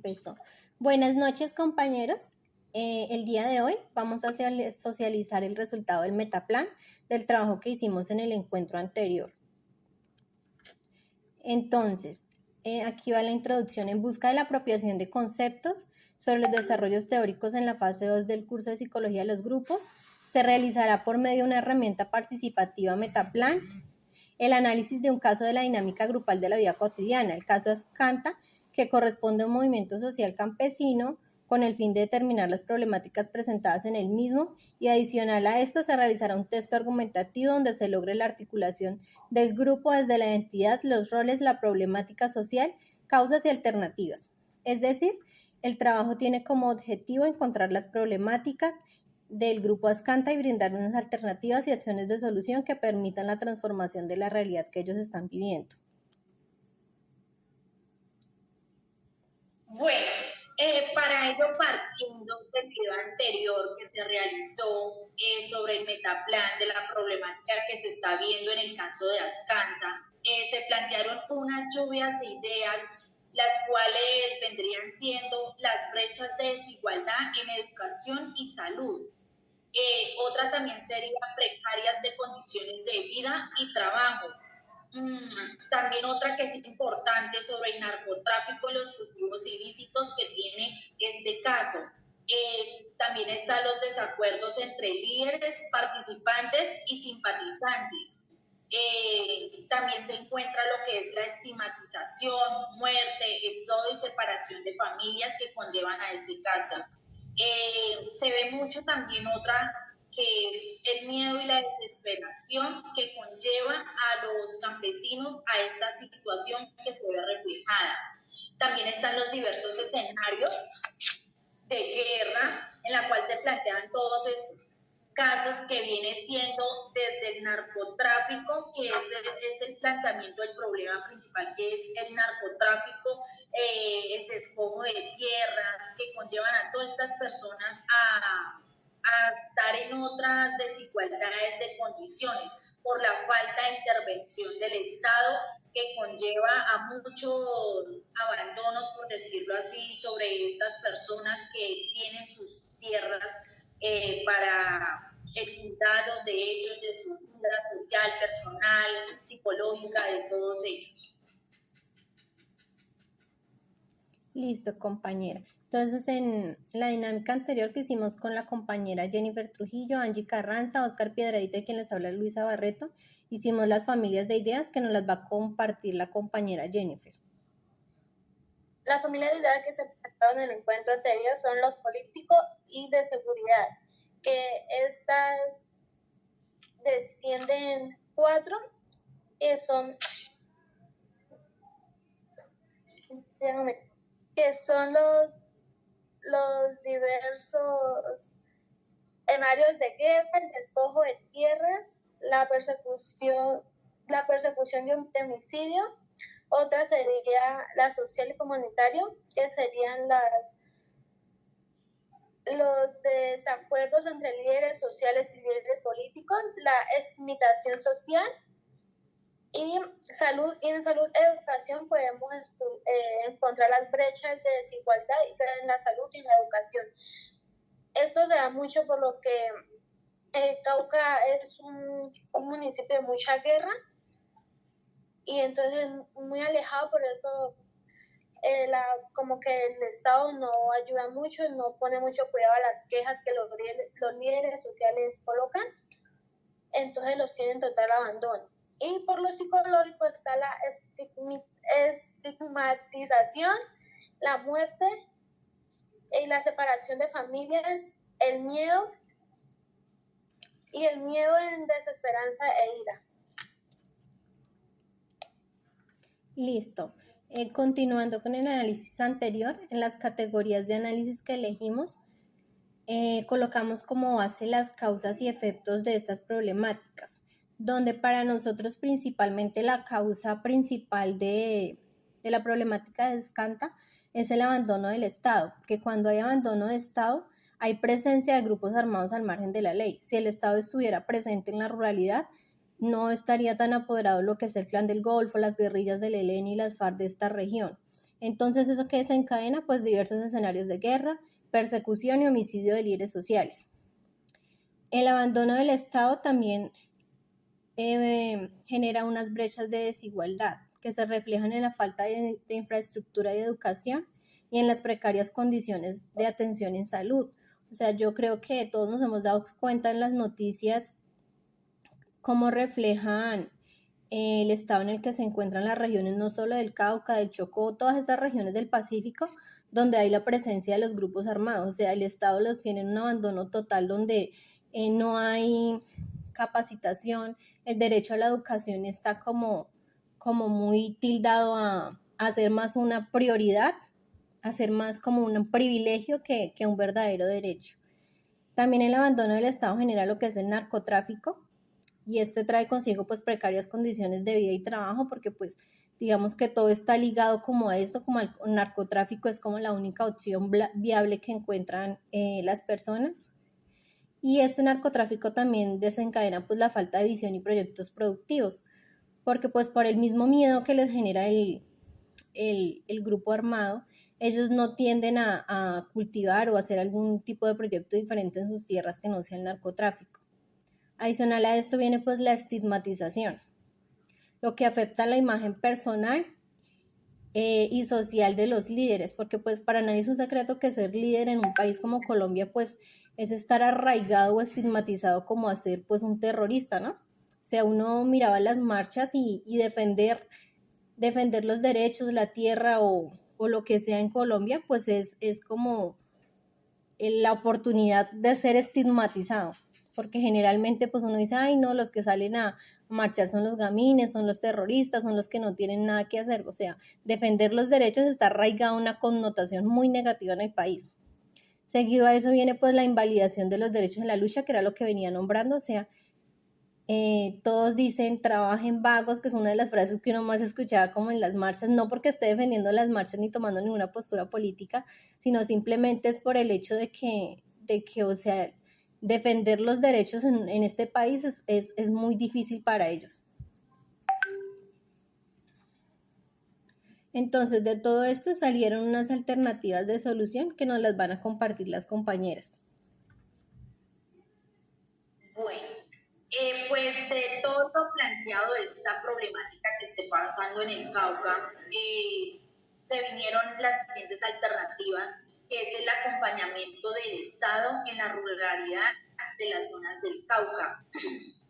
Eso. Buenas noches, compañeros. El día de hoy vamos a socializar el resultado del metaplan del trabajo que hicimos en el encuentro anterior. Entonces, aquí va la introducción. En busca de la apropiación de conceptos sobre los desarrollos teóricos en la fase 2 del curso de Psicología de los Grupos, se realizará por medio de una herramienta participativa metaplan el análisis de un caso de la dinámica grupal de la vida cotidiana, el caso Ascanta, que corresponde a un movimiento social campesino con el fin de determinar las problemáticas presentadas en el mismo, y adicional a esto se realizará un texto argumentativo donde se logre la articulación del grupo desde la identidad, los roles, la problemática social, causas y alternativas. Es decir, el trabajo tiene como objetivo encontrar las problemáticas del grupo Ascanta y brindar unas alternativas y acciones de solución que permitan la transformación de la realidad que ellos están viviendo. Bueno, para ello, partiendo del video anterior que se realizó sobre el metaplan de la problemática que se está viendo en el caso de Ascanta, se plantearon unas lluvias de ideas, las cuales vendrían siendo las brechas de desigualdad en educación y salud. Otra también sería precarias de condiciones de vida y trabajo. También otra que es importante sobre el narcotráfico y los cultivos ilícitos que tiene este caso. También están los desacuerdos entre líderes, participantes y simpatizantes. También se encuentra lo que es la estigmatización, muerte, éxodo y separación de familias que conllevan a este caso. Se ve mucho también otra que es el miedo y la desesperación que conlleva a los campesinos a esta situación que se ve reflejada. También están los diversos escenarios de guerra en la cual se plantean todos estos casos que viene siendo desde el narcotráfico, que es el planteamiento del problema principal, que es el narcotráfico, el despojo de tierras, que conllevan a todas estas personas a estar en otras desigualdades de condiciones por la falta de intervención del Estado, que conlleva a muchos abandonos, por decirlo así, sobre estas personas que tienen sus tierras para el cuidado de ellos, de su vida social, personal, psicológica, de todos ellos. Listo, compañera. Entonces, en la dinámica anterior que hicimos con la compañera Jennifer Trujillo, Angie Carranza, Oscar Piedradita y quien les habla Luisa Barreto, hicimos las familias de ideas que nos las va a compartir la compañera Jennifer. La familia de ideas que se presentaron en el encuentro anterior son los políticos y de seguridad, que estas descienden 4, que son los diversos escenarios de guerra, el despojo de tierras, la persecución de un homicidio. Otra sería la social y comunitario, que serían los desacuerdos entre líderes sociales y líderes políticos, la estigmatización social, y en salud y educación podemos encontrar las brechas de desigualdad en la salud y en la educación. Esto se da mucho por lo que Cauca es un municipio de mucha guerra, y entonces muy alejado, por eso como que el Estado no ayuda mucho, no pone mucho cuidado a las quejas que los líderes sociales colocan, entonces los tienen total abandono. Y por lo psicológico está la estigmatización, la muerte y la separación de familias, el miedo en desesperanza e ira. Listo. Continuando con el análisis anterior, en las categorías de análisis que elegimos, colocamos como base las causas y efectos de estas problemáticas, donde para nosotros principalmente la causa principal de la problemática de Ascanta es el abandono del Estado, que cuando hay abandono de Estado hay presencia de grupos armados al margen de la ley. Si el Estado estuviera presente en la ruralidad, no estaría tan apoderado lo que es el Clan del Golfo, las guerrillas del ELN y las FARC de esta región. Entonces, ¿eso que desencadena? Pues diversos escenarios de guerra, persecución y homicidio de líderes sociales. El abandono del Estado también genera unas brechas de desigualdad que se reflejan en la falta de infraestructura y educación y en las precarias condiciones de atención en salud. O sea, yo creo que todos nos hemos dado cuenta en las noticias cómo reflejan el estado en el que se encuentran las regiones no solo del Cauca, del Chocó, todas estas regiones del Pacífico, donde hay la presencia de los grupos armados. O sea, el Estado los tiene en un abandono total donde no hay capacitación, el derecho a la educación está como muy tildado a ser más una prioridad, a ser más como un privilegio que un verdadero derecho. También el abandono del Estado genera lo que es el narcotráfico, y este trae consigo pues precarias condiciones de vida y trabajo, porque pues digamos que todo está ligado como a esto, como al narcotráfico es como la única opción viable que encuentran las personas. Y este narcotráfico también desencadena pues la falta de visión y proyectos productivos, porque pues por el mismo miedo que les genera el grupo armado, ellos no tienden a cultivar o hacer algún tipo de proyecto diferente en sus tierras que no sea el narcotráfico. Adicional a esto viene pues la estigmatización, lo que afecta a la imagen personal y social de los líderes, porque pues para nadie es un secreto que ser líder en un país como Colombia pues es estar arraigado o estigmatizado como a ser pues un terrorista, ¿no? O sea, uno miraba las marchas y defender los derechos, la tierra o lo que sea en Colombia, pues es como la oportunidad de ser estigmatizado, porque generalmente pues uno dice, ay no, los que salen a marchar son los gamines, son los terroristas, son los que no tienen nada que hacer. O sea, defender los derechos está arraigado a una connotación muy negativa en el país. Seguido a eso viene pues la invalidación de los derechos en la lucha, que era lo que venía nombrando. O sea, todos dicen trabajen vagos, que es una de las frases que uno más escuchaba como en las marchas, no porque esté defendiendo las marchas ni tomando ninguna postura política, sino simplemente es por el hecho de que o sea, defender los derechos en este país es muy difícil para ellos. Entonces, de todo esto salieron unas alternativas de solución que nos las van a compartir las compañeras. Bueno, pues de todo lo planteado de esta problemática que esté pasando en el Cauca, se vinieron las siguientes alternativas, que es el acompañamiento del Estado en la ruralidad de las zonas del Cauca.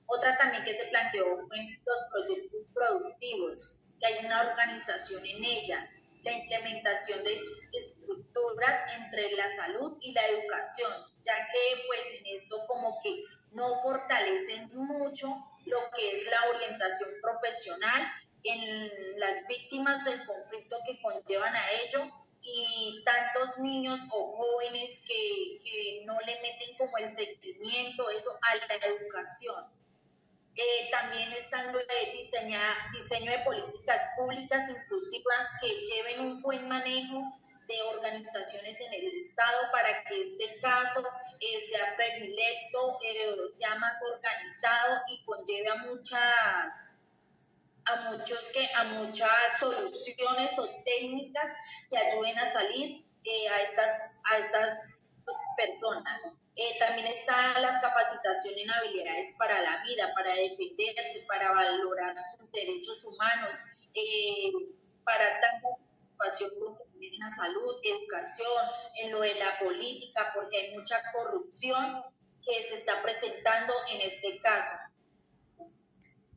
Otra también que se planteó fue los proyectos productivos, que hay una organización en ella, la implementación de estructuras entre la salud y la educación, ya que pues en esto como que no fortalecen mucho lo que es la orientación profesional en las víctimas del conflicto que conllevan a ello, y tantos niños o jóvenes que no le meten como el seguimiento, eso a la educación. También están diseño de políticas públicas inclusivas que lleven un buen manejo de organizaciones en el Estado para que este caso sea predilecto, sea más organizado y conlleve a muchas soluciones o técnicas que ayuden a salir a estas personas. También están las capacitaciones en habilidades para la vida, para defenderse, para valorar sus derechos humanos, para dar participación en la salud, educación, en lo de la política, porque hay mucha corrupción que se está presentando en este caso.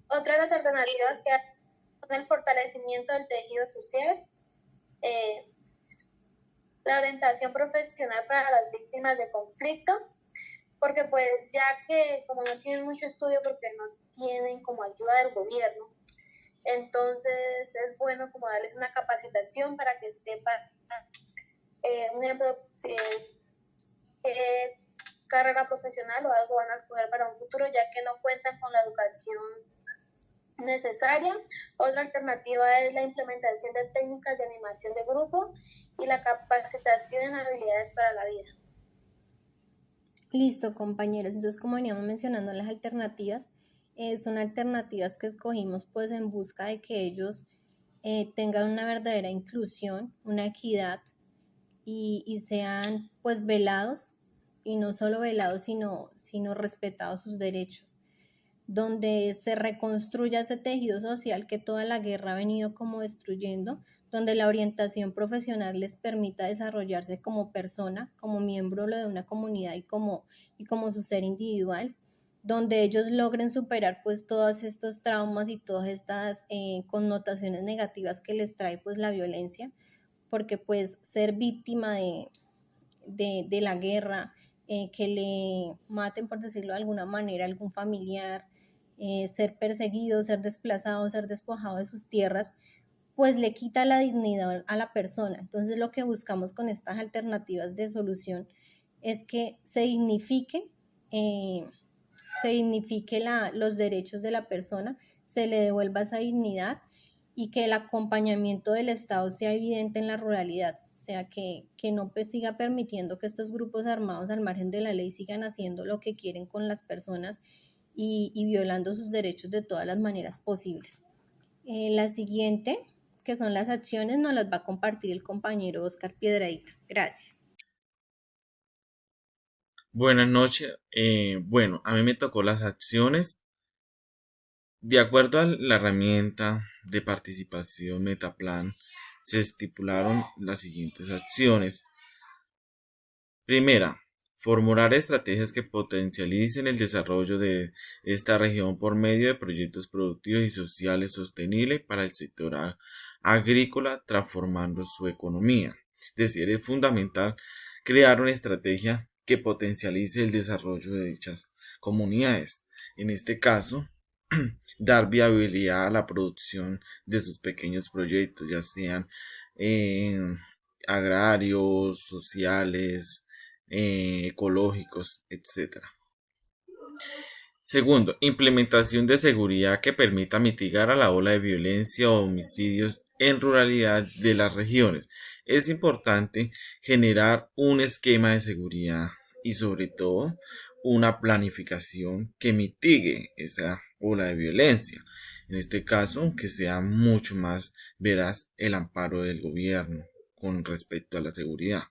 Otra de las alternativas que hay son el fortalecimiento del tejido social, la orientación profesional para las víctimas de conflicto, porque pues ya que como no tienen mucho estudio porque no tienen como ayuda del gobierno, entonces es bueno como darles una capacitación para que sepan, un ejemplo, si carrera profesional o algo van a escoger para un futuro, ya que no cuentan con la educación necesaria. Otra alternativa es la implementación de técnicas de animación de grupo y la capacitación en habilidades para la vida. Listo, compañeros. Entonces, como veníamos mencionando, las alternativas son alternativas que escogimos pues en busca de que ellos tengan una verdadera inclusión, una equidad y sean pues velados, y no solo velados, sino respetados sus derechos, donde se reconstruya ese tejido social que toda la guerra ha venido como destruyendo, donde la orientación profesional les permita desarrollarse como persona, como miembro de una comunidad y como su ser individual, donde ellos logren superar pues todos estos traumas y todas estas connotaciones negativas que les trae pues la violencia, porque pues ser víctima de la guerra, que le maten, por decirlo de alguna manera, algún familiar, ser perseguido, ser desplazado, ser despojado de sus tierras, pues le quita la dignidad a la persona. Entonces lo que buscamos con estas alternativas de solución es que eh, se dignifique los derechos de la persona, se le devuelva esa dignidad y que el acompañamiento del Estado sea evidente en la ruralidad, o sea, que no pues, siga permitiendo que estos grupos armados al margen de la ley sigan haciendo lo que quieren con las personas y violando sus derechos de todas las maneras posibles. La siguiente, que son las acciones, nos las va a compartir el compañero Oscar Piedrahita. Gracias. Buenas noches. Bueno, a mí me tocó las acciones. De acuerdo a la herramienta de participación Metaplan, se estipularon las siguientes acciones. Primera, formular estrategias que potencialicen el desarrollo de esta región por medio de proyectos productivos y sociales sostenibles para el sector agrícola, transformando su economía. Es decir, es fundamental crear una estrategia que potencialice el desarrollo de dichas comunidades. En este caso, dar viabilidad a la producción de sus pequeños proyectos, ya sean agrarios, sociales, ecológicos, etc. Segundo, implementación de seguridad que permita mitigar a la ola de violencia o homicidios en ruralidad de las regiones. Es importante generar un esquema de seguridad y sobre todo una planificación que mitigue esa ola de violencia. En este caso, que sea mucho más veraz el amparo del gobierno con respecto a la seguridad.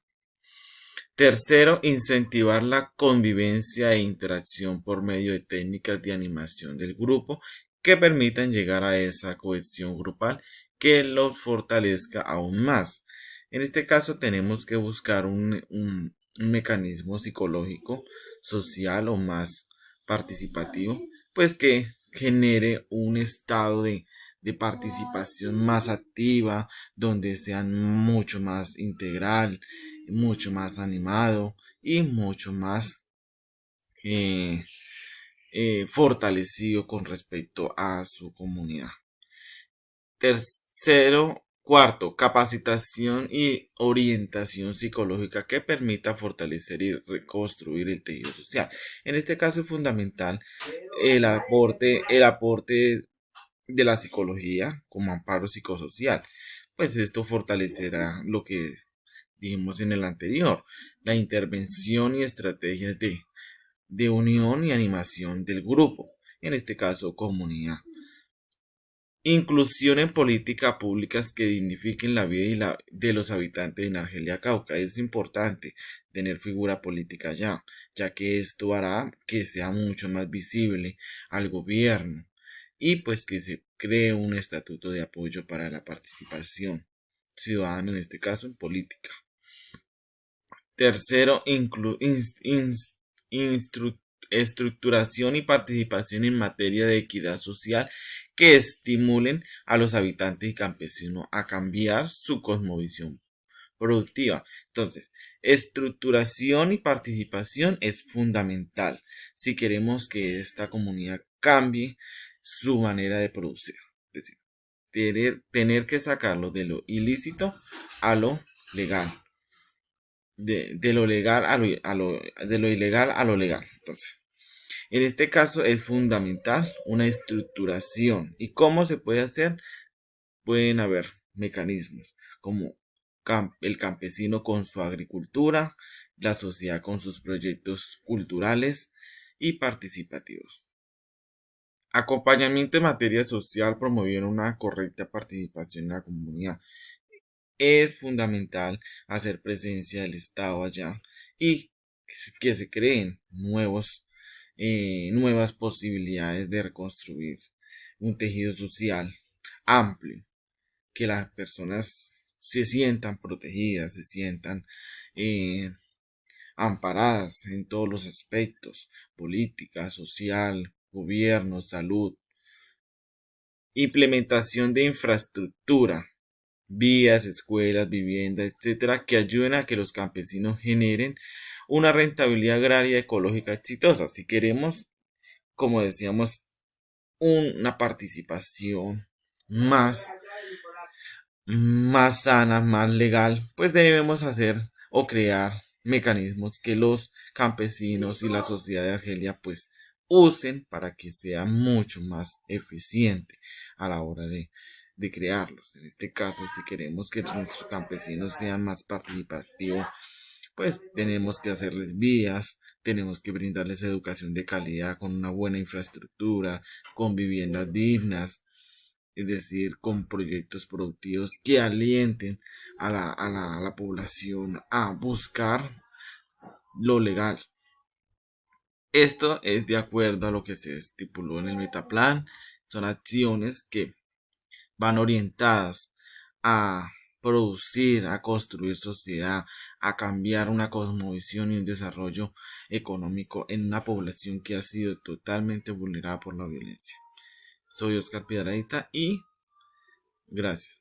Tercero, incentivar la convivencia e interacción por medio de técnicas de animación del grupo que permitan llegar a esa cohesión grupal que los fortalezca aún más. En este caso tenemos que buscar un mecanismo psicológico, social o más participativo, pues que genere un estado de participación más activa, donde sean mucho más integral, mucho más animado y mucho más fortalecido con respecto a su comunidad. Cuarto, capacitación y orientación psicológica que permita fortalecer y reconstruir el tejido social. En este caso es fundamental el aporte de la psicología como amparo psicosocial, pues esto fortalecerá lo que dijimos en el anterior, la intervención y estrategias de unión y animación del grupo, en este caso comunidad. Inclusión en políticas públicas que dignifiquen la vida de los habitantes de Argelia Cauca. Es importante tener figura política ya que esto hará que sea mucho más visible al gobierno y pues que se cree un estatuto de apoyo para la participación ciudadana, en este caso en política. Tercero, estructuración y participación en materia de equidad social que estimulen a los habitantes y campesinos a cambiar su cosmovisión productiva. Entonces, estructuración y participación es fundamental si queremos que esta comunidad cambie su manera de producir. Es decir, tener que sacarlo de lo ilícito a lo legal. De lo legal de lo ilegal a lo legal. Entonces, en este caso es fundamental una estructuración. ¿Y cómo se puede hacer? Pueden haber mecanismos como el campesino con su agricultura, la sociedad con sus proyectos culturales y participativos. Acompañamiento en materia social, promover una correcta participación en la comunidad. Es fundamental hacer presencia del Estado allá y que se creen nuevas posibilidades de reconstruir un tejido social amplio, que las personas se sientan protegidas, se sientan eh, amparadas en todos los aspectos: política, social, gobierno, salud, implementación de infraestructura, vías, escuelas, viviendas, etcétera, que ayuden a que los campesinos generen una rentabilidad agraria ecológica exitosa. Si queremos, como decíamos, una participación más, más sana, más legal, pues debemos hacer o crear mecanismos que los campesinos y la sociedad de Argelia pues usen para que sea mucho más eficiente a la hora de crearlos. En este caso, si queremos que nuestros campesinos sean más participativos, pues tenemos que hacerles vías, tenemos que brindarles educación de calidad con una buena infraestructura, con viviendas dignas, es decir, con proyectos productivos que alienten a la población a buscar lo legal. Esto es de acuerdo a lo que se estipuló en el Metaplan. Son acciones que van orientadas a producir, a construir sociedad, a cambiar una cosmovisión y un desarrollo económico en una población que ha sido totalmente vulnerada por la violencia. Soy Oscar Piedradita y gracias.